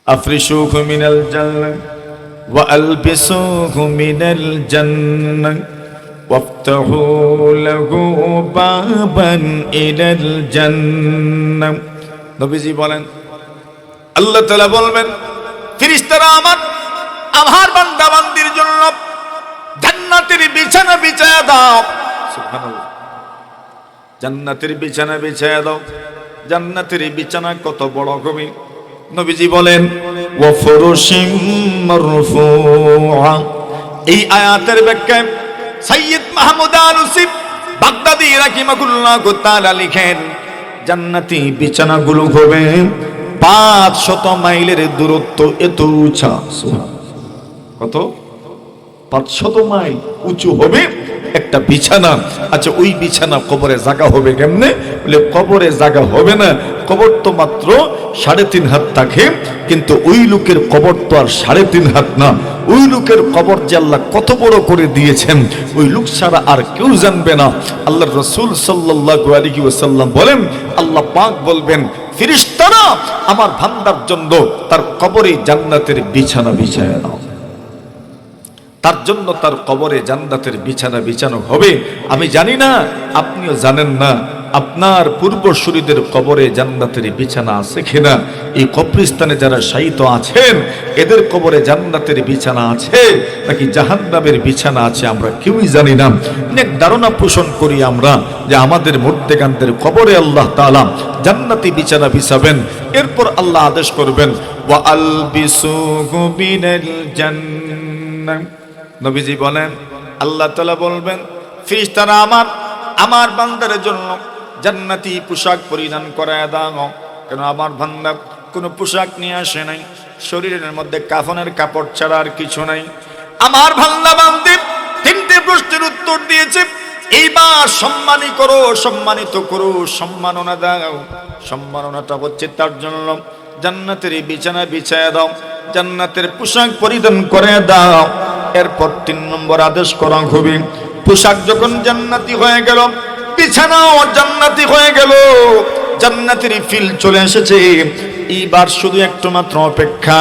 আফরিশুহু মিনাল জান্নাহ ওয়া আলবিসুহু মিনাল জান্নাহ ওয়াফতাহু লাহু বাবান ইলাল জান্নাহ। নবীজি বলেন, আল্লাহ তাআলা বলবেন, ফেরেশতারা আমার বান্দা বান্দির জন্য জান্নাতের বিছানা বিছায়া দাও। সুবহানাল্লাহ। জান্নাতের বিছানা বিছায়া দাও। জান্নাতের বিছানা কত বড় হবে? নবীজি বলেন, ওয়া ফুরুশিম মারফুআ। এই আয়াতের ব্যাখ্যায় সাইয়্যিদ মাহমুদ আলুসি বাগদাদি রাহিমাহুল্লাহু তাআলা লিখেন, জান্নাতি বিছানাগুলো হবে 500 মাইলের দূরত্ব এত উঁচা। কত? 500 মাইল উঁচু হবে একটা বিছানা। আচ্ছা, ওই বিছানা কবরে জায়গা হবে কেমনে? বলে কবরে জায়গা হবে না, কবর তো মাত্র 3.5 হাত থাকে, কিন্তু ওই লোকের কবর তো আর 3.5 হাত না। ওই লোকের কবর যে আল্লাহ কত বড় করে দিয়েছেন, ওই লোক ছাড়া আর কেউ জানবে না। আল্লাহর রাসূল সাল্লাল্লাহু আলাইহি ওয়াসাল্লাম বলেন, আল্লাহ পাক বলবেন, ফেরেশতারা আমার বান্দার জন্য তার কবরে জান্নাতের বিছানা বিছায়া দাও। তার জন্য তার কবরে জান্নাতের বিছানা বিছানো হবে। আমি জানি না, আপনিও জানেন না, আপনার পূর্বসূরীদের কবরে জান্নাতের বিছানা আছে কিনা। এই কবরস্থানে যারা শায়িত আছেন, এদের কবরে জান্নাতের বিছানা আছে নাকি জাহান্নামের বিছানা আছে, আমরা কেউই জানি না। অনেক ধারণা পোষণ করি আমরা যে আমাদের মুর্দেগানদের কবরে আল্লাহ তাআলা জান্নাতি বিছানা বিছাবেন। এরপর আল্লাহ আদেশ করবেন, ওয়া আলবিসুহু মিনাল জান্নাহ। নবীজি বলেন, আল্লাহ তাআলা বলবেন, ফেরেশতারা আমার বান্দার জন্য জান্নাতি পোশাক পরিধান করায় দাও। কেন আমার বান্দা কোনো পোশাক নিয়ে আসে নাই, শরীরের মধ্যে কাফনের কাপড় ছাড়া আর কিছু নাই। আমার বান্দা বান্দি 3টে প্রশ্নের উত্তর দিয়েছে। এইবার সম্মানিত করো, সম্মাননা দাও। সম্মাননাটা হচ্ছে তার জন্য জান্নাতের বিছানা বিছায়া দাও, জান্নাতের পোশাক পরিধান করে দাও। এরপর 3 নম্বর আদেশ করা হবে, পোশাক যখন জান্নাতি হয়ে গেল, বিছানাও জান্নাতি হয়ে গেল, জান্নাতের ফিল চলে এসেছে। এইবার শুধু একটু মাত্র অপেক্ষা,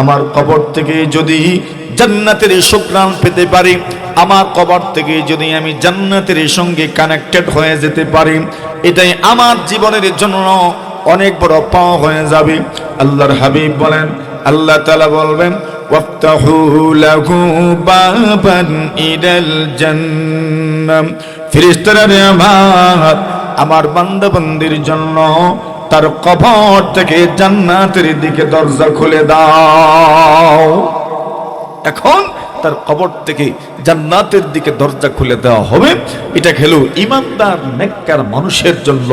আমার কবর থেকে যদি জান্নাতের সুঘ্রাণ পেতে পারি, আমার কবর থেকে যদি আমি জান্নাতের সঙ্গে কানেক্টেড হয়ে যেতে পারি, এটাই আমার জীবনের জন্য অনেক বড় পাওয়া হয়ে যাবে। আল্লাহর হাবিব বলেন, আল্লাহ তাআলা বলবেন, ওয়াফতাহু লাহু বাবান ইলাল জান্নাহ। ফেরেশতারা আমার বান্দা বান্দির জন্য তার কবর থেকে জান্নাতের দিকে দরজা খুলে দাও। এখন তার কবর থেকে জান্নাতের দিকে দরজা খুলে দেওয়া হবে। এটা হলো ঈমানদার নেককার মানুষের জন্য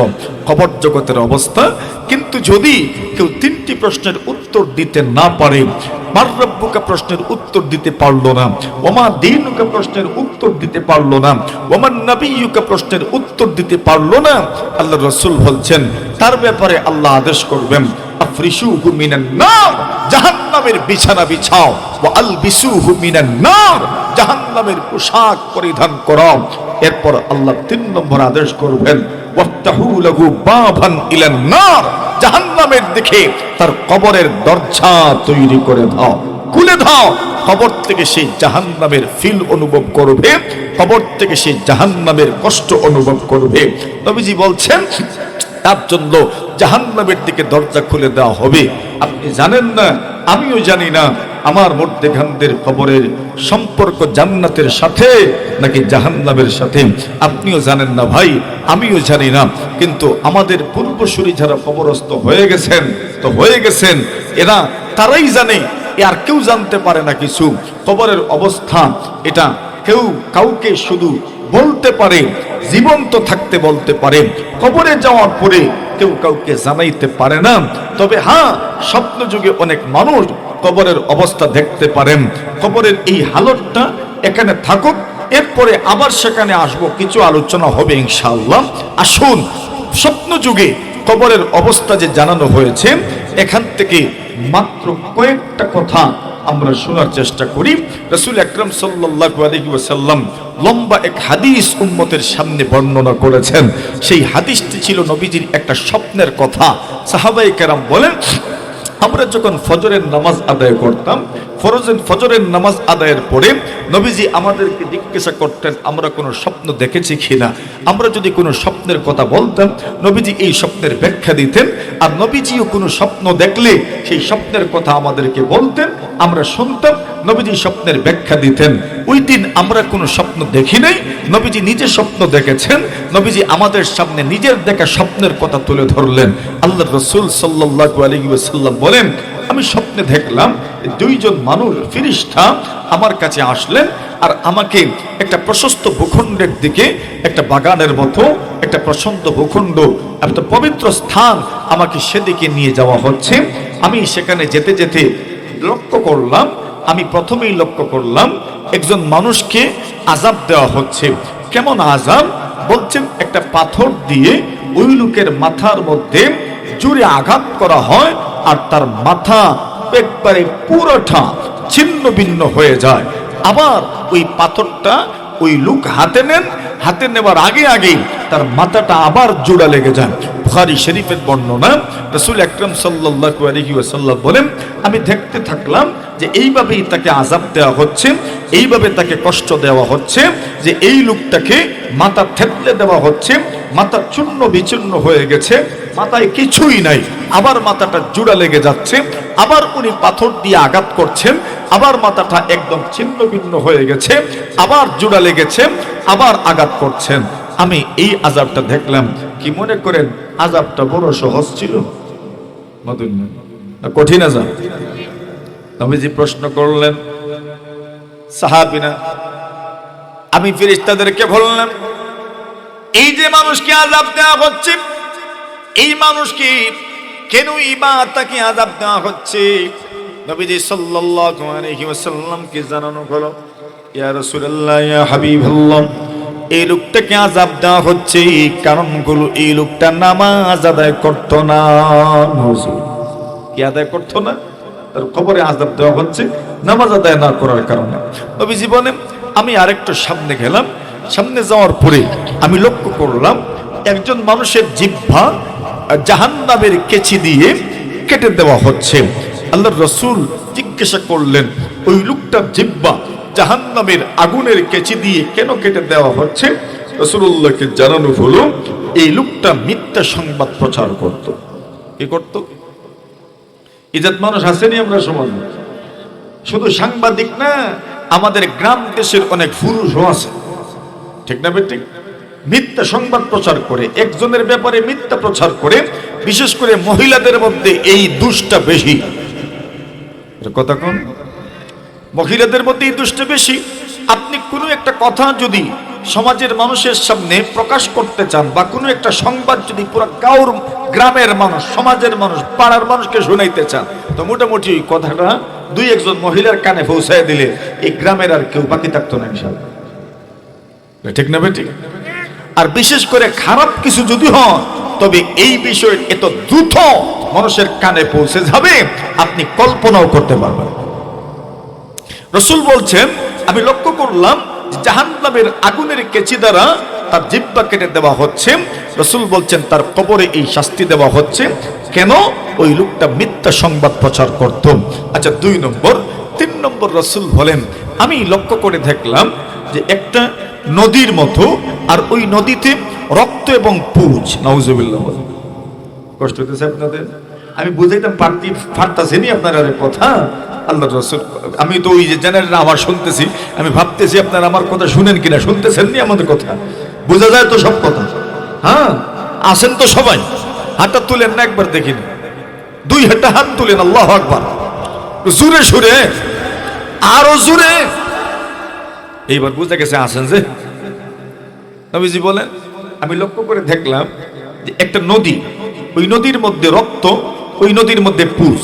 কবর জগতের অবস্থা। কিন্তু যদি কেউ 3টি প্রশ্নের উত্তর দিতে না পারে, মান রাব্বুকা প্রশ্নের উত্তর দিতে পারলো না, ওমা দীনুকা প্রশ্নের উত্তর দিতে পারলো না, ওমান নাবিয়্যুকা প্রশ্নের উত্তর দিতে পারলো না, আল্লাহর রাসূল বলছেন তার ব্যাপারে আল্লাহ আদেশ করবেন, আফরিশুহু মিনান নার, জাহান্নামের বিছানা বিছাও, ওয়া আলবিসুহু মিনান নার, জাহান্নামের পোশাক পরিধান করাও। এরপর আল্লাহ 3 নম্বর আদেশ করবেন, ওয়াফতাহু লাহু বাবান ইলান নার, জাহান্নামের দিকে তার কবরের দরজা তৈরি করে দাও, খুলে দাও। কবর থেকে সেই জাহান্নামের ফিল অনুভব করবে, কবর থেকে সেই জাহান্নামের কষ্ট অনুভব করবে। নবীজি বলছেন তার জন্য জাহান্নামের দিকে দরজা খুলে দেওয়া হবে। আপনি জানেন না, আমিও জানি না, আমার মধ্যেখানদের কবরের সম্পর্ক জান্নাতের সাথে নাকি জাহান্নামের সাথে। আপনিও জানেন না ভাই, আমিও জানি না। কিন্তু আমাদের পূর্বসূরি যারা কবরস্থ হয়ে গেছেন, তো হয়ে গেছেন, এরা তারাই জানে, আর কেউ জানতে পারে না কিছু। কবরের অবস্থা এটা কেউ কাউকে শুধু বলতে পারে, জীবন্ত থাকতে বলতে পারে, কবরে যাওয়ার পরে কেউ কাউকে জানাইতে পারে না। তবে হ্যাঁ, স্বপ্ন যুগে অনেক মানুষ কবরের অবস্থা দেখতে পারেন। কবরের এই হালতটা এখানে থাকুক, এরপরে আবার সেখানে আসবো, কিছু আলোচনা হবে ইনশাআল্লাহ। আসুন, স্বপ্ন যুগে কবরের অবস্থা যে জানানো হয়েছে, এখান থেকে মাত্র কয়েকটা কথা আমরা শোনার চেষ্টা করি। রাসূল আকরাম সাল্লাল্লাহু আলাইহি ওয়াসাল্লাম লম্বা এক হাদিস উম্মতের সামনে বর্ণনা করেছেন। সেই হাদিসটি ছিল নবীজির একটা স্বপ্নের কথা। সাহাবায়ে কেরাম বলেন, আমরা যখন ফজরের নামাজ আদায় করতাম, ফজরের নামাজ আদায়ের পরে নবীজি আমাদেরকে জিজ্ঞাসা করতেন আমরা কোনো স্বপ্ন দেখেছি কিনা। আমরা যদি কোনো স্বপ্নের কথা বলতাম, নবীজি এই স্বপ্নের ব্যাখ্যা দিতেন। আর নবীজিও কোনো স্বপ্ন দেখলে সেই স্বপ্নের কথা আমাদেরকে বলতেন, আমরা শুনতাম, নবীজি স্বপ্নের ব্যাখ্যা দিতেন। ওই দিন আমরা কোনো স্বপ্ন দেখি নাই, নবীজি নিজে স্বপ্ন দেখেছেন। নবীজি আমাদের সামনে নিজের দেখা স্বপ্নের কথা তুলে ধরলেন। আল্লাহর রাসূল সাল্লাল্লাহু আলাইহি ওয়াসাল্লাম বলেন, আমি স্বপ্নে দেখলাম দুইজন মানুষ ফেরেশতা আমার কাছে আসলেন আর আমাকে একটা প্রশস্ত ভূখণ্ডের দিকে, একটা বাগানের মতো একটা প্রশস্ত ভূখণ্ড, একটা পবিত্র স্থান, আমাকে সেদিকে নিয়ে যাওয়া হচ্ছে। আমি সেখানে যেতে যেতে লক্ষ্য করলাম, আমি প্রথমেই লক্ষ্য করলাম একজন মানুষকে আযাব দেওয়া হচ্ছে। কেমন আযাব? বলছেন একটা পাথর দিয়ে ওই লোকের মাথার মধ্যে জোরে আঘাত করা হয় আর তার মাথা একবারে পুরোটা ছিন্ন ভিন্ন হয়ে যায়। আবার ওই পাথরটা ওই লোক হাতে নেন, হাতে নেবার আগে আগেই তার মাথাটা আবার জোড়া লেগে যায়। বুখারী শরীফের বর্ণনা, রাসূল আকরাম সাল্লাল্লাহু আলাইহি ওয়াসাল্লাম বলেন, আমি দেখতে থাকলাম যে এইভাবেই তাকে আযাব দেওয়া হচ্ছে, এইভাবে তাকে কষ্ট দেওয়া হচ্ছে, যে এই লোকটাকে মাথা থেতলে দেওয়া হচ্ছে, মাথা চূর্ণ বিচূর্ণ হয়ে গেছে, মাথায় কিছুই নাই, আবার মাথাটা জোড়া লেগে যাচ্ছে, আবার উনি পাথর দিয়ে আঘাত করছেন, আবার মাথাটা একদম ছিন্ন ভিন্ন হয়ে গেছে, আবার জোড়া লেগেছে, আবার আঘাত করছেন। আমি এই আযাবটা দেখলাম। কি মনে করেন আযাবটা বড় সহজ ছিল না কঠিন আযাব? নবীজি প্রশ্ন করলেন, সাহাবীরা, আমি ফেরেশতাদেরকে বললাম, এই যে মানুষকে আযাব দেওয়া হচ্ছে, এই মানুষকে কেন তাকে আযাব দেওয়া হচ্ছে? নবীজি সাল্লাল্লাহু আলাইহি ওয়াসাল্লামকে জানানো হলো, ইয়া রাসূলুল্লাহ, ইয়া হাবিবাল্লাহ, এই লোকটাকে আযাব দেওয়া হচ্ছে এই কারণগুলো, এই লোকটা নামাজ আদায় করতো না। কি আদায় করতো না? তার কবরে আযাব দেওয়া হচ্ছে নামাজ আদায় না করার কারণে। নবীজি বলেন, আমি আরেকটু সামনে গেলাম, সামনে যাওয়ার পরে আমি লক্ষ্য করলাম একজন মানুষের জিহ্বা জাহান্নামের কেচি দিয়ে কেটে দেওয়া হচ্ছে। আল্লাহর রাসূল জিজ্ঞাসা করলেন, ওই লোকটার জিহ্বা জাহান্নামের আগুনের কেচি দিয়ে কেন কেটে দেওয়া হচ্ছে? রাসূলুল্লাহকে জানানো হলো, এই লোকটা মিথ্যা সংবাদ প্রচার করত। কি করত? ইজ্জত মানুষ আসেনি আমরা সমাজে, শুধু সাংবাদিক না, আমাদের গ্রাম দেশের অনেক পুরুষও আছে, ঠিক না বেঠিক? মিথ্যা সংবাদ প্রচার করে, একজনের ব্যাপারে মিথ্যা প্রচার করে, বিশেষ করে মহিলাদের মধ্যে এই দোষটা বেশি। কথা কোন? মহিলাদের মধ্যে এই দোষটা বেশি। আপনি কোনো একটা কথা যদি সমাজের মানুষের সামনে প্রকাশ করতে চান, বা কোনো একটা সংবাদ যদি পুরো গাঁওর, গ্রামের মানুষ, সমাজের মানুষ, পাড়ার মানুষকে শোনাইতে চান, তো মোটামুটি ওই কথাটা দুই একজন মহিলার কানে পৌঁছায় দিলে এই গ্রামের আর কেউ বাকি থাকতো না ইনশাআল্লাহ, ঠিক না বেঠিক? আর বিশেষ করে খারাপ কিছু যদি হয়, তবে এই বিষয় এত দ্রুত মানুষের কানে পৌঁছে যাবে আপনি কল্পনাও করতে পারবেন। রাসূল বলছেন, আমি লক্ষ্য করলাম জাহান্নামের আগুনের কেচি দ্বারা তার জিহ্বা কেটে দেওয়া হচ্ছে। রাসূল বলছেন তার কবরে এই শাস্তি দেওয়া হচ্ছে। কেন? ওই লোকটা মিথ্যা সংবাদ প্রচার করত। আচ্ছা, 2 নম্বর। 3 নম্বর রাসূল বলেন, আমি লক্ষ্য করে দেখলাম যে একটা নদীর মতো, আর ওই নদীতে রক্ত এবং পুঁজ। নাউজুবিল্লাহ। কষ্ট হতেছে আপনাদের? আমি বুঝাইতাম পারতাছেনি আপনারা কথা। আল্লাহর রাসূল, আমি তো ওই যে জেনারেল আমার শুনতেছি, আমি ভাবতেছি আপনারা আমার কথা শুনেন কিনা, শুনতেছেন নি আমাদের কথা? বোঝা যায় তো সব কথা? হ্যাঁ, আসেন তো সবাই, হাতটা তুলেন না একবার দেখিনি, 2 হাত তুলেন, আল্লাহু আকবার, জোরে সুরে, আরো জোরে। এইবার বুঝে গেছে আসেন যে। নবীজি বলেন, আমি লক্ষ্য করে দেখলাম যে একটা নদী, ওই নদীর মধ্যে রক্ত, ওই নদীর মধ্যে পুঁজ।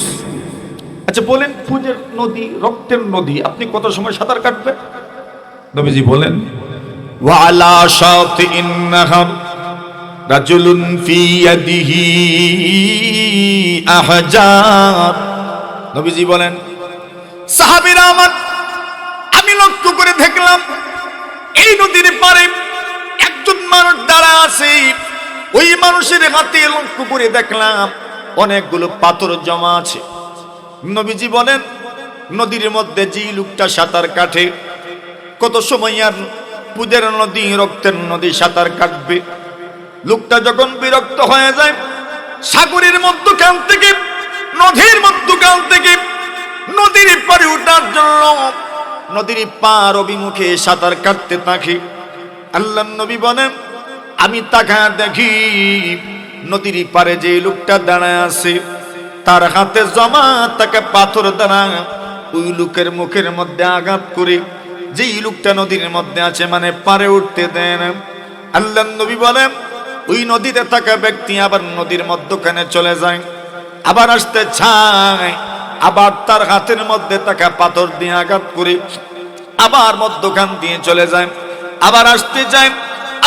আচ্ছা বলেন, পুঁজের নদী, রক্তের নদী, আপনি কত সময় সাঁতার কাটবেন? নবীজি বলেন, ওয়া আলা শাতিইন নাহার রাজুলুন ফি ইয়াদিহি আহজার। নবীজি বলেন, সাহাবীরা আমার, আমি লক্ষ্য করে দেখলাম এই নদীর পারে একজন মানুষ দাঁড়া আছে। ওই মানুষের হাতে লক্ষ্য করে দেখলাম অনেকগুলো পাথর জমা আছে। নবীজি বলেন, নদীর মধ্যে যে লোকটা সাঁতার কাটে, কত সময় আর পুজের নদী, রক্তের নদী সাঁতার কাটবে? লোকটা যখন বিরক্ত হয়ে যায়, সাগরের মধ্যখান থেকে, নদীর মধ্যখান থেকে নদীর পারে উঠার জন্য নদীর পার অভিমুখে সাঁতার কাটতে থাকে। আল্লাহর নবী বলেন, আমি তাকায় দেখি নদীর পারে যে লোকটা দাঁড়ায় আছে, তার হাতে জমা তাকে পাথর দ্বারা ওই লোকের মুখের মধ্যে আঘাত করে যেই লোকটা নদীর মধ্যে আছে, মানে পারে উঠতে দেন। আল্লাহর নবী বলেন, ওই নদীতে থাকা ব্যক্তি আবার নদীর মধ্যখানে চলে যায়, আবার আসতে চায়, আবার তার হাতের মধ্যে থাকা পাথর দিয়ে আঘাত করে আবার মধ্যখান দিয়ে চলে যায়, আবার আসতে চায়,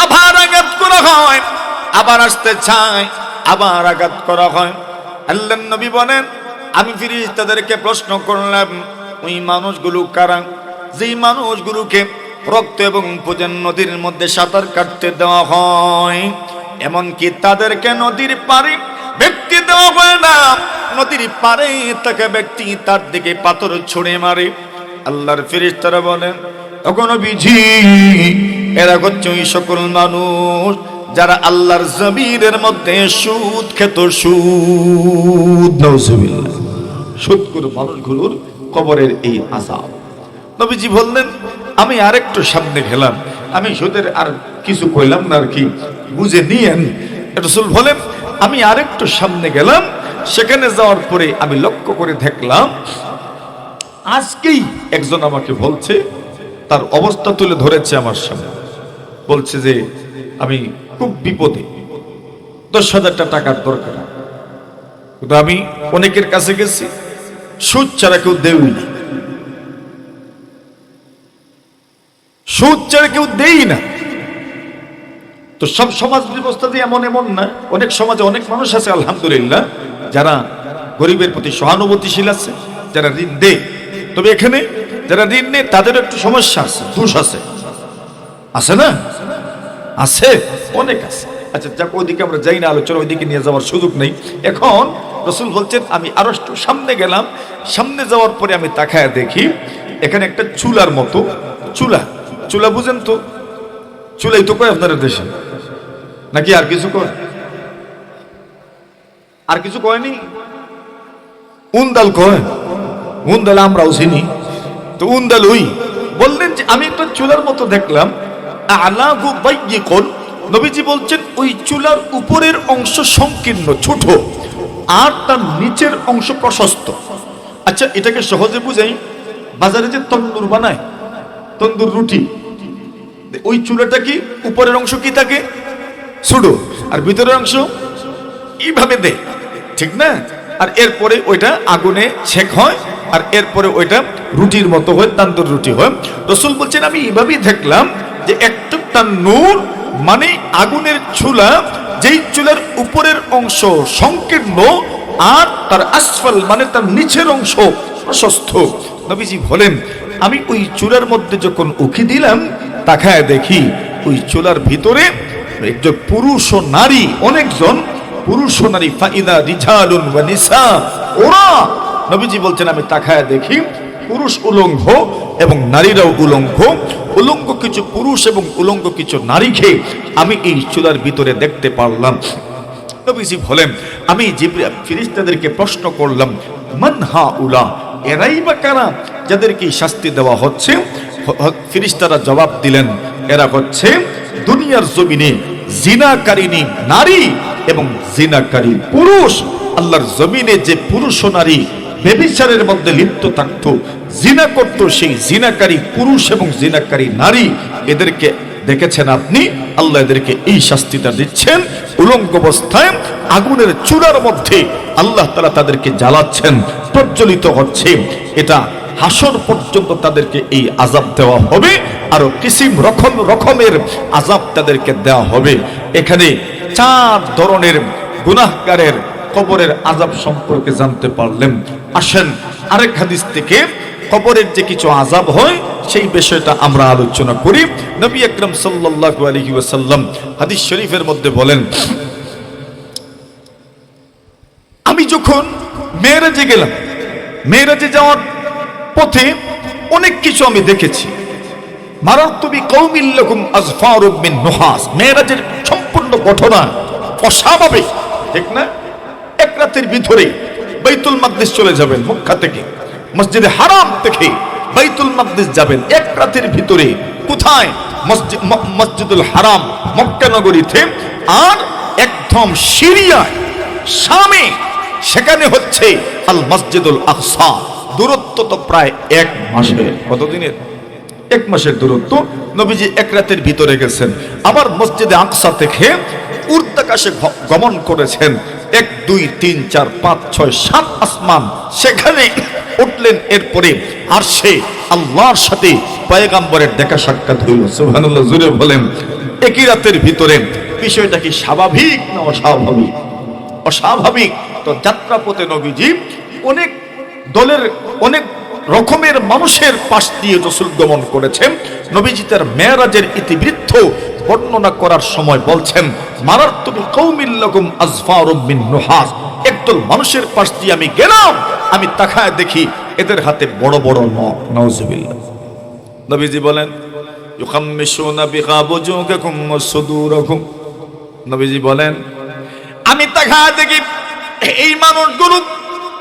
আবার আঘাত করা হয়, আবার আসতে চায়, আবার আঘাত করা হয়। আল্লাহর নবী বলেন, আমি ফেরেশতাদেরকে প্রশ্ন করলাম, ওই মানুষগুলো কারা, যেই মানুষগুলোকে রক্ত এবং পুজের নদীর মধ্যে সাঁতার কাটতে দেওয়া হয়, এমনকি তাদেরকে নদীর পারে ব্যক্তি দেওয়া হয় না, নদীর পারে থাকা ব্যক্তি তার দিকে পাথর ছুঁড়ে মারে। আল্লাহর ফেরেশতারা বলেন, তখন বিঝি এরা হচ্ছে ওই সকল মানুষ যারা আল্লাহর জমিনের মধ্যে সুদ খেত, সুদ। নাউজুবিল্লাহ। সুদখোর মানুষগুলোর কবরের এই আযাব। নবীজি বললেন, আমি আরেকটু সামনে গেলাম, আমি সুদের আর কিছু কইলাম না, আর কি বুঝে নিয়েন। রাসূল বলেন, আমি আরেকটু সামনে গেলাম, সেখানে যাওয়ার পরে আমি লক্ষ্য করে দেখলাম, আজকেই একজন আমাকে বলছে, তার অবস্থা তুলে ধরেছে আমার সামনে, বলছে যে আমি খুব বিপদে, 10,000 টাকার দরকার। কিন্তু আমি অনেকের কাছে গেছি, সুদ ছাড়া কেউ দেই না, সুদ ছাড়া কেউ দেই না। তো সব সমাজ ব্যবস্থা দিয়ে এমন এমন না, অনেক সমাজে অনেক মানুষ আছে আলহামদুলিল্লাহ, যারা গরিবের প্রতি সহানুভূতিশীল আছে, যারা ঋণ দেয়। তবে এখানে যারা ঋণ নেই তাদের একটু সমস্যা আছে, দোষ আছে, আছে না? আছে, অনেক আছে। আচ্ছা যাক, ওইদিকে আমরা যাই না, আলোচনা ওইদিকে নিয়ে যাওয়ার সুযোগ নেই। এখন রাসূল বলছেন, আমি আরো একটু সামনে গেলাম, সামনে যাওয়ার পরে আমি তাকায় দেখি এখানে একটা চুলার মতো, চুলা, চুলা বুঝেন তো? চুলাই তো কয় আপনাদের দেশে, নাকি আর কিছু কয়? আর কিছু কয়নি? উন্দাল কয়, উন্দাল আমরাও চিনি তো, উন্দাল ওই। বললেন যে আমি একটা চুলার মতো দেখলাম, আলাগু বাইয়িকুন। নবীজি বলছেন, ওই চুলার উপরের অংশ সংকীর্ণ, ছোট, আর তার নিচের অংশ প্রশস্ত। আচ্ছা এটাকে সহজে বুঝাই, বাজারে যে তন্দুর বানায়, তন্দুর রুটি, ওই চুলাটা কি উপরের অংশ কি থাকে? ছোট, আর ভিতরের অংশ এইভাবে দেয়, ঠিক না? আর এরপরে ওইটা আগুনে ছেক হয়, আর এরপরে ওইটা রুটির মতো হয়, তান্দুর রুটি হয়। রাসূল বলছেন, আমি এইভাবেই দেখলাম যে একটা তান্নুর মানে আগুনের চুলা, যেই চুলার উপরের অংশ সংকীর্ণ আর তার আসফল মানে তার নিচের অংশ প্রশস্ত। নবীজি বলেন, আমি ওই চুলার মধ্যে যখন উকি দিলাম, তাকায় দেখি ওই চুলার ভিতরে একজন পুরুষ ও নারী, অনেকজন পুরুষ ও নারী, ফাইদা রিজালুন ওয়া নিসা, ওরা, নবীজি বলছেন, আমি তাকায় দেখি পুরুষ উলঙ্গ এবং নারীরাও উলঙ্গ, উলঙ্গ কিছু পুরুষ এবং উলঙ্গ কিছু নারীকে আমি এই চুলার ভিতরে দেখতে পারলাম। নবীজি বলেন, আমি জিবরিল ফেরেশতাদেরকে প্রশ্ন করলাম, মান হাউলা, এরাই বা কারা যাদেরকে শাস্তি দেওয়া হচ্ছে? ফেরেশতারা জবাব দিলেন, এরা হচ্ছে দুনিয়ার জমিনে জিনাকারিনী নারী এবং জিনাকারী পুরুষ। আল্লাহর জমিনে যে পুরুষ ও নারী ব্যভিচারের মধ্যে লিপ্ত থাকত, জিনা করত, সেই জিনাকারী পুরুষ এবং জিনাকারী নারী, এদেরকে দেখেছেন আপনি, আল্লাহ এদেরকে এই শাস্তিটা দিচ্ছেন। উলঙ্গ অবস্থায় আগুনের চুলার মধ্যে আল্লাহ তাআলা তাদেরকে জ্বালাচ্ছেন, প্রজ্বলিত হচ্ছে। এটা হাসর পর্যন্ত তাদেরকে এই আযাব দেওয়া হবে, আরো কিসিম রকমের আযাব তাদেরকে দেওয়া হবে। এখানে 4 ধরনের গুনাহগারের কবরের আযাব সম্পর্কে জানতে পারলেন। আসেন আরেক হাদিস থেকে কবরের যে কিছু আযাব হয় সেই বিষয়টা আমরা আলোচনা করি। নবী আকরাম সাল্লাল্লাহু আলাইহি ওয়াসাল্লাম হাদিস শরীফের মধ্যে বলেন, আমি যখন মেরাজে গেলাম, মেরাজে যাওয়ার পথে অনেক কিছু আমি দেখেছি। মারারতু বিকৌমিন লাহুম আযফারু মিন নুহাস, মেরাজের সম্পূর্ণ ঘটনা অস্বাভাবিক, ঠিক না? এক রাতের ভিতরে বাইতুল মাকদিস চলে যাবেন, মক্কা থেকে মসজিদে হারাম থেকে বাইতুল মাকদিস যাবেন এক রাতের ভিতরে। কোথায়? মসজিদুল হারাম মক্কা নগরীতে, আর একদম সিরিয়ায় শামে সেখানে হচ্ছে আল মসজিদুল আকসা। দূরত্ব তো প্রায় 1 মাসের। কতদিনের? 1 মাসের দূরত্ব। নবীজি এক রাতের ভিতরে গেছেন। আবার মসজিদে আকসা থেকে ঊর্ধ্বাকাশে গমন করেছেন। 1 2 3 4 5 6 7 আসমান সেখানে উঠলেন। এরপরে আরশে আল্লাহর সাথে পয়গম্বরের দেখা সাক্ষাৎ হইল। সুবহানাল্লাহ, জোরে বলেন। একই রাতের ভিতরে। বিষয়টা কি স্বাভাবিক না অস্বাভাবিক? অস্বাভাবিক। তো যাত্রাপথে নবীজি অনেক দলের অনেক রকমের মানুষের পাশ দিয়ে রাসূল গমন করেছেন। নবীজি তার মেরাজের ইতিবৃত্ত বর্ণনা করার সময় বলছেন, মারারতু বিকৌমিন লাহুম আযফারু মিন নুহাস, একদল মানুষের পাশ দিয়ে আমি গেলাম, আমি তাকায় দেখি এদের হাতে বড় বড় নখ। নাউজুবিল্লাহ। নবীজি বলেন, ইউখাম্মিশুনা বিহা বুজুকাকুম ওয়া সুদুরাকুম। নবীজি বলেন, আমি তাকায় দেখি এই মানুষগুলো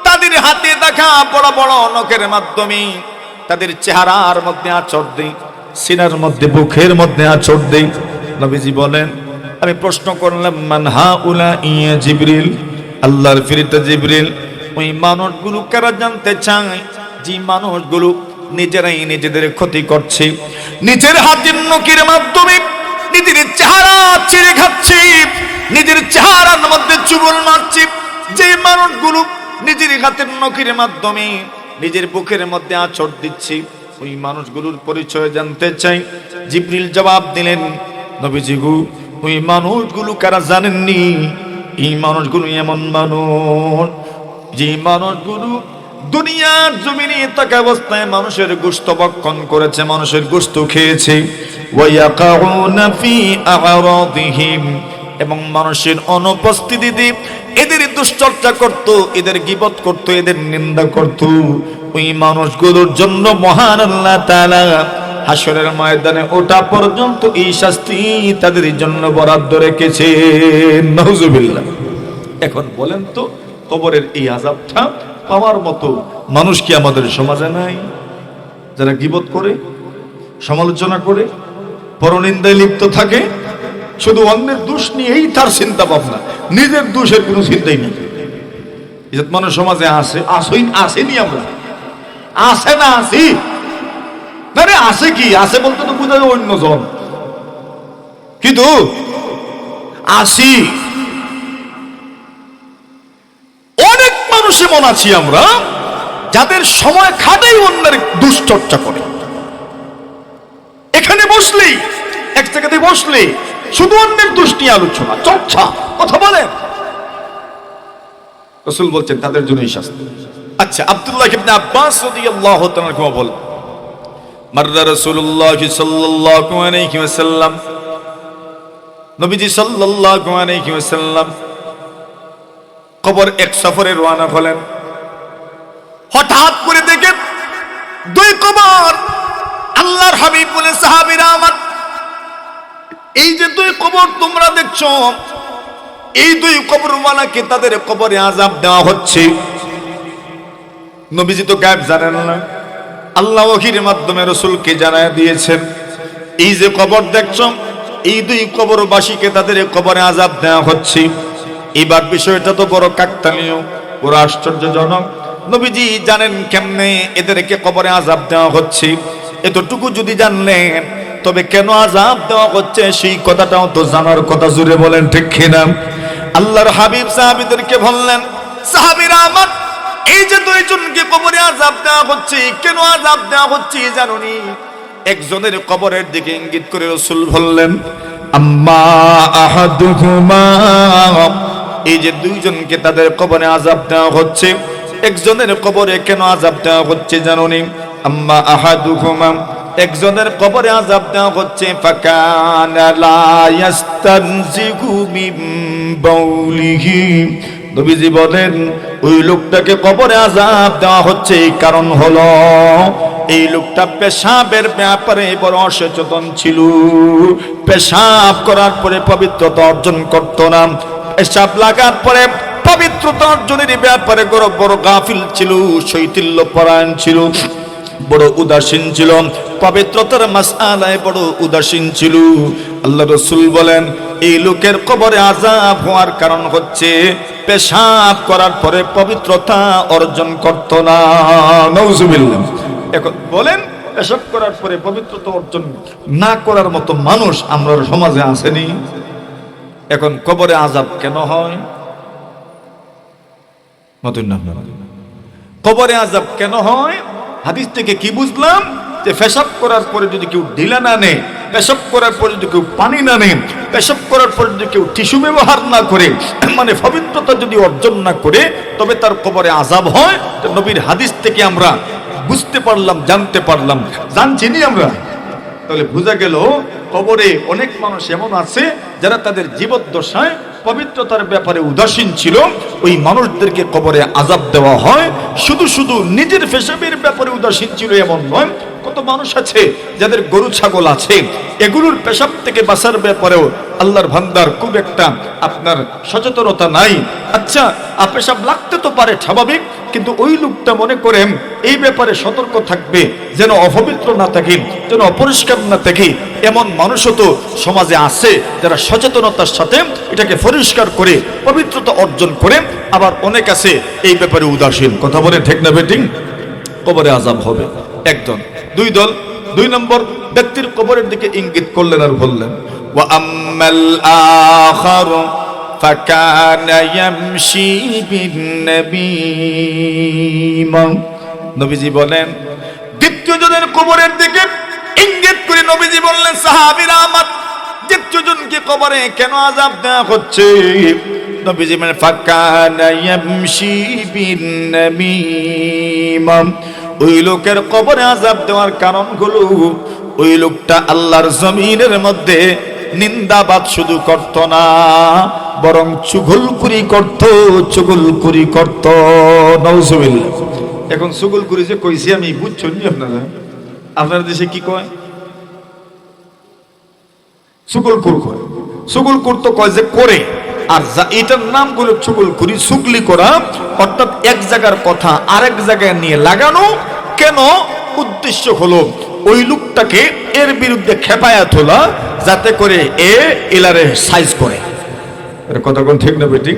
তাদের হাতে দেখা বড় বড় নখের মাধ্যমে তাদের চেহারার মধ্যে আঁচড় দেই, সিনার মধ্যে বুকের মধ্যে আঁচড় দেই। নবীজি বলেন, আমি প্রশ্ন করলাম, মান হাউলা? ইয়া জিবরিল, আল্লাহর ফেরেশতা জিবরিল। ওই মানুষগুলো কারা জানতে চায় যে মানুষগুলো নিজেরাই নিজেদের ক্ষতি করছে, নিজের হাতের নখের মাধ্যমে নিজের চেহারা ছিঁড়ে খাচ্ছে, নিজের চেহারার মধ্যে চুবল মারছে। যে মানুষগুলো নিজের হাতের নখের মাধ্যমে নিজের বুকের মধ্যে আঁচড় দিচ্ছে, ওই মানুষগুলোর পরিচয় জানতে চাই। জিবরিল জবাব দিলেন, নবীজি গো, ওই মানুষগুলো কারা জানেননি? এই মানুষগুলো এমন মানুষ যে মানুষগুলো দুনিয়ার জমিনে থাকা অবস্থায় মানুষের গোশত ভক্ষণ করেছে, মানুষের গোশত খেয়েছে। ওয়ায়াকাউনা ফি আরাদিহিম, এবং মানুষের অনুপস্থিতিতে এদের দুশ্চর্চা করত, এদের গীবত করত, এদের নিন্দা করত। ওই মানুষগুলোর জন্য মহান আল্লাহ তাআলা হাসরের ময়দানে ওঠা পর্যন্ত এই শাস্তি তাদের জন্য বরাদ্দ রেখেছেন। নাউজুবিল্লাহ। এখন বলেন তো, কবরের এই আযাবটা পাওয়ার মতো মানুষ কি আমাদের সমাজে নাই? যারা গীবত করে, সমালোচনা করে, পরনিন্দায় লিপ্ত থাকে, শুধু অন্যের দোষ নিয়েই তার চিন্তা ভাবনা, নিজের দোষের কোনো চিন্তাই নেই। ইজ্জত মানুষ সমাজে আছে, আসেনি আমরা, আছে না? আসি না রে, আছে কি? আছে বলতে তো বোঝা যায় অন্যজন, কিন্তু আসি। অনেক মানুষ এমন আছি আমরা যাদের সময় খাটেই অন্যের দুশ্চর্চা করে। এখানে বসলেই, এক জায়গাতে বসলে শুধু অন্যের দোষ নিয়ে আলোচনা, চর্চা, কথা বলেন। রাসূল বলছেন তাদের জন্যই শাস্তি। আচ্ছা, আব্দুল্লাহ ইবনে আব্বাস রাদিয়াল্লাহু তাআলা কে বল, মাররা রাসূলুল্লাহ সাল্লাল্লাহু আলাইহি ওয়াসাল্লাম, নবীজি সাল্লাল্লাহু আলাইহি ওয়াসাল্লাম কবর এক সফরে রওনা হলেন। হঠাৎ করে দেখেন 2 কবর। আল্লাহর হাবিব বলে, সাহাবীরা আমার, এই যে 2 কবর তোমরা দেখছো, এই 2 কবরওয়ালাকে তাদের কবরে আযাব দেওয়া হচ্ছে। নবীজি তো গায়েব জানেন না, আল্লাহ ওহীর মাধ্যমে রাসূলকে জানায় দিয়েছেন, এই যে কবর দেখছো, এই 2 কবরবাসীকে তাদের কবরে আযাব দেওয়া হচ্ছে। এবার বিষয়টা তো বড় কাকতালীয়, বড় আশ্চর্যজনক। নবীজি জানেন কেমনে এদেরকে কবরে আযাব দেওয়া হচ্ছে। এতটুকু যদি জানলেন, তবে কেন আযাব দেওয়া হচ্ছে সেই কথাটাও তো জানার কথা। জুড়ে বলেন ঠিক কিনা? আল্লাহর হাবিব সাহাবীদেরকে বললেন, সাহাবীরা আমার, এই যে 2 জনকে কবরে আযাব দেওয়া হচ্ছে, কেন আযাব দেওয়া হচ্ছে জানুনি? একজনের কবরের দিকে ইঙ্গিত করে রাসূল বললেন, আম্মা আহাদুহুমা, এই যে 2 জনকে তাদের কবরে আযাব দেওয়া হচ্ছে, একজনের কবরে কেন আযাব দেওয়া হচ্ছে জানুনি? আম্মা আহাদুহুমা, একজনের কবরে আযাব দেওয়া হচ্ছে, ফাকানা লা ইয়াস্তানজিগু মিন বাউলিহি নবীজি বলেন ওই লোকটাকে কবরে আযাব দেওয়া হচ্ছে, এই কারণ হলো এই লোকটা পেশাবের ব্যাপারে বড় অসচেতন ছিল। পেশাব করার পরে পবিত্রতা অর্জন করত না, পেশাব লাগার পরে পবিত্রতা অর্জনের ব্যাপারে বড় গাফিল ছিল, শৈথিল্য পরায়ণ ছিল, বড় উদাসীন ছিল, পবিত্রতার মাসআলায় বড় উদাসীন ছিল। আল্লাহ রাসূল বলেন এই লোকের কবরে আযাব হওয়ার কারণ হচ্ছে পেশাব করার পরে পবিত্রতা অর্জন করত না। নাউজুবিল্লাহ। এখন বলেন পেশাব করার পরে পবিত্রতা অর্জন না করার মতো মানুষ আমরা সমাজে আসেনি? এখন কবরে আযাব কেন হয়? কবরে আযাব কেন হয়? হাদিস থেকে কি বুঝলাম? যে পেশাব করার পরে যদি কেউ ঢিলা না নেয়, পেশাব করার পরে যদি কেউ পানি না নেয়, পেশাব করার পরে যদি কেউ টিস্যু ব্যবহার না করে, মানে পবিত্রতা যদি অর্জন না করে, তবে তার কবরে আযাব হয়। তো নবীর হাদিস থেকে আমরা বুঝতে পারলাম, জানতে পারলাম, জানছিনি আমরা। তাহলে বোঝা গেল কবরে অনেক মানুষ এমন আছে যারা তাদের জীবদ্দশায় পবিত্রতার ব্যাপারে উদাসীন ছিল, ওই মানুষদেরকে কবরে আযাব দেওয়া হয়। শুধু শুধু নিজের পেশাবের ব্যাপারে উদাসীন ছিল এমন নয়, কত মানুষ আছে যাদের গরু ছাগল আছে, এগুলোর পেশাব থেকে বাঁচার ব্যাপারেও আল্লাহর বান্দার খুব একটা আপনার সচেতনতা নাই। আচ্ছা, পেশাব লাগতে তো পারে স্বাভাবিক, কিন্তু ওই লোকটা মনে করেন এই ব্যাপারে সতর্ক থাকবে যেন অপবিত্র না থাকে, যেন অপরিষ্কার না থাকে। এমন মানুষও তো সমাজে আছে যারা সচেতনতার সাথে এটাকে পরিষ্কার করে পবিত্রতা অর্জন করে, আবার অনেক আছে এই ব্যাপারে উদাসীন। কথা বলে ঠিক না বেটিং? কবরে আযাব হবে একদল, দুই দল। দুই নম্বর ব্যক্তির কবরের দিকে ইঙ্গিত করলেন আর বললেন ওয়া আম্মাল আখার ফাকানা ইয়ামশি বিন-নাবীম। নবীজি বলেন দ্বিতীয় জনের কবরের দিকে ইঙ্গিত করে নবীজি বললেন সাহাবীরা আমার, দ্বিতীয় জনকে কবরে কেন আযাব দেওয়া হচ্ছে? নবীজি বলেন ফাকানা ইয়ামশি বিন-নাবীম। ওই লোকের কবরে আযাব দেওয়ার কারণ হলো ওই লোকটা আল্লাহর জমিনের মধ্যে নিন্দাবাদ শুধু করত না, বরং চুগলখুরি করত, চুগলখুরি করত। নাউজুবিল্লাহ। এখন চুগলখুরি যে কইছি আমি, বুঝছেন নি আপনারা? আপনার দেশে কি কয়? চুগলখুর কয়। চুগলখুর তো কয় যে করে, আর এটার নাম গুলো চুগলখুরি, চুগলি করা, অর্থাৎ এক জায়গার কথা আরেক জায়গায় নিয়ে লাগানো। কেন? উদ্দেশ্য হলো ওই লোকটাকে এর বিরুদ্ধে খেপায়া তোলা, যাতে করে এ এলারে সাইজ করে। এর কথা কোন ঠিক না বেঠিক?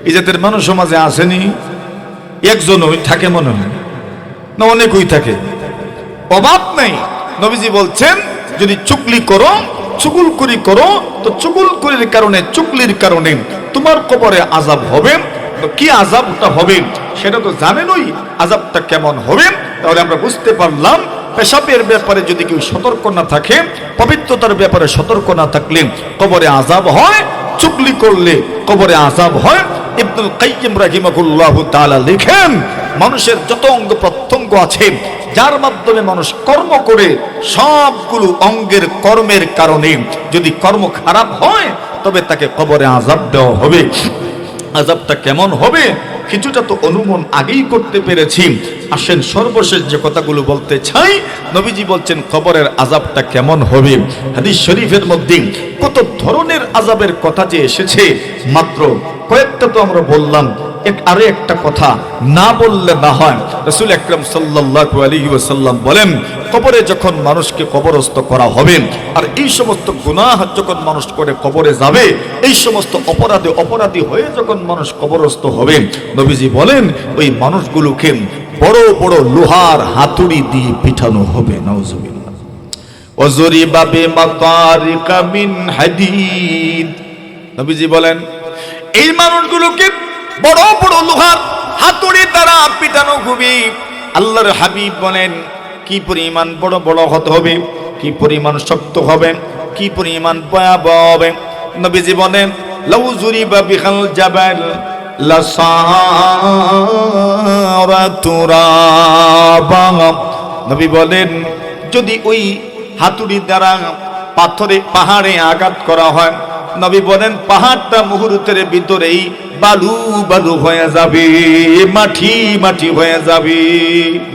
এই জাতের মানুষ সমাজে আসেনি? একজনই থাকে মনে হয় না, অনেকই থাকে, অভাব নেই। নবীজি বলছেন যদি চুগলি করো, চুগলখুরি করো, তো চুগলখুরির কারণে, চুগলির কারণে তোমার কবরে আযাব হবে। তো কি আযাবটা হবে সেটা তো জানেনই, আযাবটা কেমন হবে। তাহলে আমরা বুঝতে পারলাম পেশাবের ব্যাপারে যদি কেউ সতর্ক না থাকে, পবিত্রতার ব্যাপারে সতর্ক না থাকলে কবরে আযাব হয়, চুগলি করলে কবরে আযাব হয়। ইবনুল কাইয়্যিম রাহিমাহুল্লাহু তাআলা লিখেন মানুষের যত অঙ্গ প্রত্যঙ্গ আছে যার মাধ্যমে মানুষ কর্ম করে, সবগুলো অঙ্গের কর্মের কারণে যদি কর্ম খারাপ হয় তবে তাকে কবরে আযাব দেওয়া হবে। আযাবটা কেমন হবে কিছুটা তো অনুমান আগেই করতে পেরেছি। আসেন সর্বশেষ যে কথাগুলো বলতে চাই, নবীজি বলছেন কবরের আযাবটা কেমন হবে। হাদিস শরীফের মধ্যে কত ধরনের আযাবের কথা যে এসেছে, মাত্র কয়েকটা তো আমরা বললাম, আরো একটা কথা না বললে না হয়। রাসূল আকরাম সাল্লাল্লাহু আলাইহি ওয়াসাল্লাম বলেন কবরে যখন মানুষকে কবরস্থ করা হবে, আর এই সমস্ত গুনাহ যখন মানুষ করে কবরে যাবে, এই সমস্ত অপরাধী হয়ে যখন মানুষ কবরস্থ হবে, নবীজি বলেন ওই মানুষগুলোকে বড় বড় লোহার হাতুড়ি দিয়ে পিটানো হবে। নাউজুবিল্লাহ। ওয়াজরিবা বিমাকারিকা মিন হাদিদ। নবীজি বলেন এই মানুষগুলোকে বড় বড় লোহার হাতুড়ি দ্বারা পিটানো হবে। আল্লাহর হাবিব বলেন কি পরিমাণ বড় বড় হতে হবে, কি পরিমাণ শক্ত হবে, কি পরিমাণ ভয়াবহ হবে। নবীজি বলেন লাউ জুরিবা বিখাল জাবাল লাসারা তুরাবা। নবী বলেন যদি ওই হাতুড়ি দ্বারা পাথরে পাহাড়ে আঘাত করা হয়, নবী বলেন পাহাড়টা মুহূর্তের ভিতরেই বালু বালু হয়ে যাবে, মাটি মাটি হয়ে যাবে।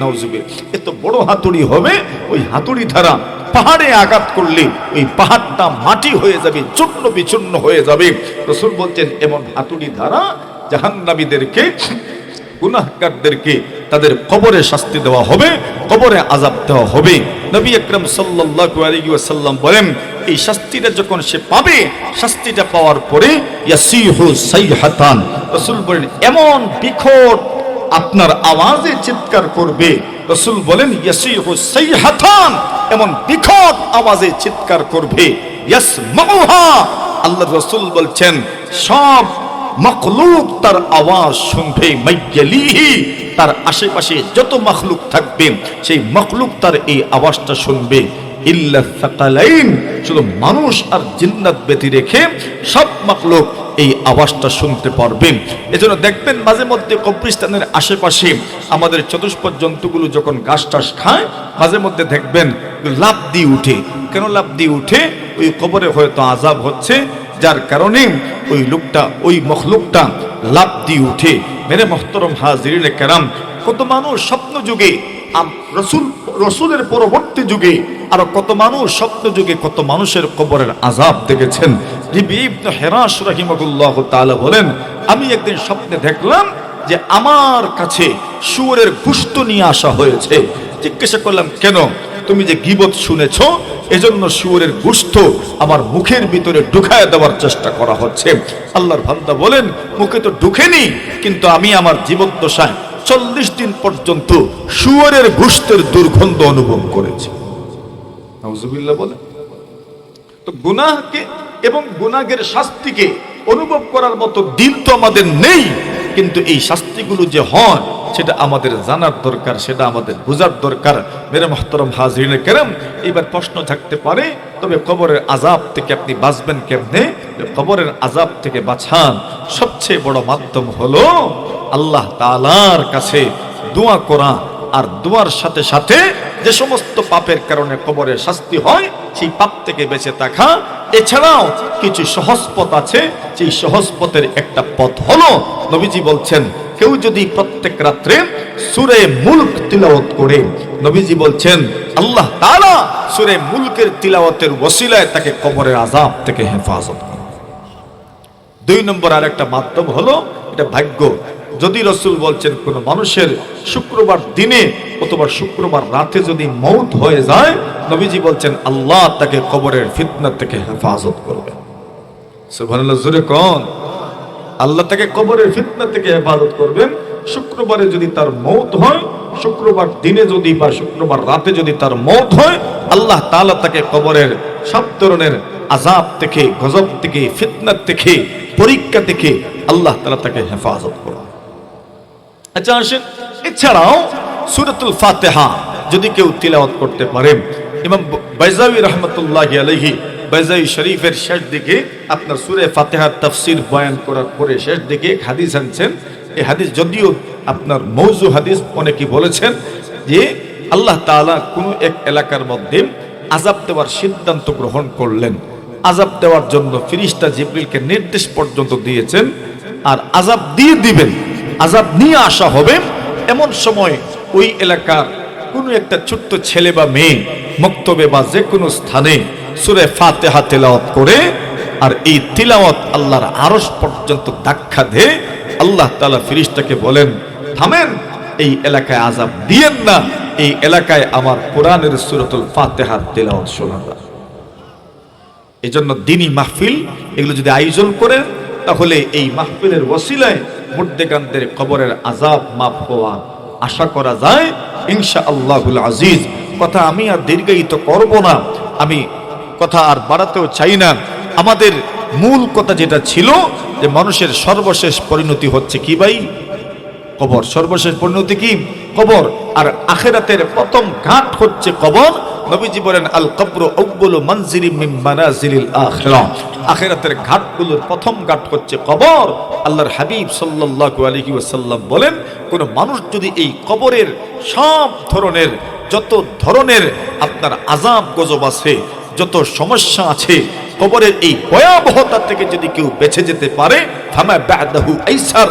নাউজুবিল্লাহ। এত বড় হাতুড়ি হবে, ওই হাতুড়ি দ্বারা পাহাড়ে আঘাত করলে ওই পাহাড়টা মাটি হয়ে যাবে, চূর্ণ বিচূর্ণ হয়ে যাবে। রাসূল বলছেন এমন হাতুড়ি দ্বারা জাহান্নামীদেরকে, গুনাহগারদেরকে তাদের কবরে শাস্তি দেওয়া হবে, কবরে আযাব দেওয়া হবে। নবী আকরাম সাল্লাল্লাহু আলাইহি ওয়াসাল্লাম বলেন এই শাস্তিটা যখন সে পাবে, শাস্তিটা পাওয়ার পরে ইয়াসিহু সাইহাতান, রাসূল বলেন এমন বিকট আপনার আওয়াজে চিৎকার করবে। রাসূল বলেন ইয়াসিহু সাইহাতান, এমন বিকট আওয়াজে চিৎকার করবে। ইয়াসমাউহা, আল্লাহর রাসূল বলছেন সব মখলুক তার আওয়াজ শুনবে। মাইয়ালিহি, তার আশেপাশে যত মখলুক থাকবে সেই মখলুক তার এই আওয়াজটা শুনবে। ইল্লা সাকালাইন, শুধু মানুষ আর জিন্নাত ব্যতি রেখে সব মখলুক এই আওয়াজটা শুনতে পারবে। এজন্য দেখবেন মাঝে মধ্যে কবরস্থানের আশেপাশে আমাদের চতুষ্পদ জন্তুগুলো যখন ঘাস টাস খায়, মাঝে মধ্যে দেখবেন লাফ দিয়ে উঠে। কেন লাফ দিয়ে উঠে? ওই কবরে হয়তো আযাব হচ্ছে, যার কারণে ওই লোকটা, ওই মখলুকটা লাফ দিয়ে উঠে। মেরে মুহতারাম হাজিরিনে কেরাম, কত মানুষ স্বপ্ন যুগে, রসুলের পরবর্তী যুগে আর কত মানুষ স্বপ্ন যুগে কত মানুষের কবরের আযাব দেখেছেন। রিবি ইবনে হিরাস রাহিমাহুল্লাহ তাআলা বলেন আমি একদিন স্বপ্নে দেখলাম যে আমার কাছে শুয়োরের গোশত নিয়ে আসা হয়েছে। জিজ্ঞাসা করলাম কেন? তুমি যে গীবত শুনেছো এজন্য শুয়োরের গোশত আমার মুখের ভিতরে ঢুকায় দেওয়ার চেষ্টা করা হচ্ছে। আল্লাহর বান্দা বলেন মুখে তো ঢুকেনি, কিন্তু আমি আমার জীবদ্দশায় 40 দিন পর্যন্ত শুয়োরের গোশতের দুর্গন্ধ অনুভব করেছি। নাউজুবিল্লাহ বলে। তো গুনাহকে এবং গুনাহের শাস্তিকে অনুভব করার মতো দিল তো আমাদের নেই, কিন্তু এই শাস্তিগুলো যে হয় সেটা আমাদের জানার দরকার, সেটা আমাদের বোঝার দরকার। মেরে মুহতারাম হাজিরিনে কেরাম, এবার প্রশ্ন থাকতে পারে তবে কবরের আযাব থেকে আপনি বাঁচবেন কেমনে? কবরের আযাব থেকে বাঁচার সবচেয়ে বড় মাধ্যম হলো আল্লাহ তাআলার কাছে দোয়া করা, আর দোয়ার সাথে সাথে যে সমস্ত পাপের কারণে কবরের শাস্তি হয় সেই পাপ থেকে বেঁচে থাকা। এছাড়াও কিছু সহজ পথ আছে, সেই সহজ পথের একটা পথ হলো নবীজি বলছেন কেউ যদি প্রত্যেক রাত্রে সূরা মুলক তিলাওয়াত করে, নবীজি বলছেন আল্লাহ তাআলা সূরা মুলকের তিলাওয়াতের ওসিলায় তাকে কবরের আযাব থেকে হেফাজত করে। 2 নম্বর আরেকটা মাধ্যম হলো, এটা ভাগ্য। যদি রাসূল বলছেন কোন মানুষের শুক্রবার দিনে অথবা শুক্রবার রাতে যদি মওত হয়ে যায়, নবীজি বলছেন আল্লাহ তাকে কবরের ফিতনা থেকে হেফাজত করবে। সুবহানাল্লাহ, জোরে কোন আল্লাহ তাকে কবরের ফিতনা থেকে হেফাজত করবেন। শুক্রবারে যদি তার মওত হয়, শুক্রবার দিনে যদি বা শুক্রবার রাতে যদি তার মওত হয়, আল্লাহ তাআলা তাকে কবরের সব ধরনের আযাব থেকে, গজব থেকে, ফিতনা থেকে, পরীক্ষা থেকে আল্লাহ তাআলা তাকে হেফাজত করবে। আচ্ছা আসেন, এছাড়াও সূরাতুল ফাতিহা যদি কেউ তিলাওয়াত করতে পারে, ইমাম বাইজাউই রাহমাতুল্লাহি আলাইহি বাইজাউই শরীফের শেষ দিকে আপনার সূরা ফাতিহার তাফসীর বয়ান করার পরে শেষ দিকে এক হাদিস আনছেন। এই হাদিস যদিও আপনার মওযু হাদিস, অনেকে বলেছেন যে আল্লাহ তাআলা কোনো এক এলাকার মধ্যে আযাব দেওয়ার সিদ্ধান্ত গ্রহণ করলেন। আযাব দেওয়ার জন্য ফেরেশতা জিবরিলকে নির্দেশ পর্যন্ত দিয়েছেন, আর আযাব দিয়ে দিবেন, আযাব নিয়ে আসা হবে। এমন সময় ওই এলাকার কোনো একটা ছোট্ট ছেলে বা মেয়ে মক্তবে বা যে কোনো স্থানে সূরা ফাতিহা তেলাওয়াত করে, আর এই তিলাওয়াত আল্লাহর আরশ পর্যন্ত ধাক্কা দেয়। আল্লাহ তাআলা ফেরেশতাকে বলেন থামেন, এই এলাকায় আযাব দিয়েন না, এই এলাকায় আমার কোরআনের সূরাতুল ফাতিহার তেলাওয়াত শোনা যায়। এই জন্য দিনী মাহফিল এগুলো যদি আয়োজন করেন, তাহলে এই মাহফিলের ওসিলায় মুর্দেগানদের কবরের আযাব মাফ হওয়া আশা করা যায় ইনশাআল্লাহুল আজিজ। কথা আমি আর দীর্ঘায়িত করব না, আমি কথা আর বাড়াতেও চাই না। আমাদের মূল কথা যেটা ছিল যে মানুষের সর্বশেষ পরিণতি হচ্ছে কি ভাই? কবর। সর্বশেষ পরিণতি কি? কবর। আর আখিরাতের প্রথম ঘাট হচ্ছে কবর। নবীজি বলেন আল কবরু আউয়ালু মানজিলিম মিন মানাজিলিল আখিরাহ। আখিরাতের ঘাটগুলোর প্রথম ঘাট হচ্ছে কবর। আল্লাহর হাবিব সাল্লাল্লাহু আলাইহি ওয়াসাল্লাম বলেন কোন মানুষ যদি এই কবরের সব ধরনের, যত ধরনের আপনার আযাব গজব আছে, যত সমস্যা আছে, কবরের এই ভয়াবহতা থেকে যদি কেউ বেঁচে যেতে পারে ফামা বাদাহু আইসার।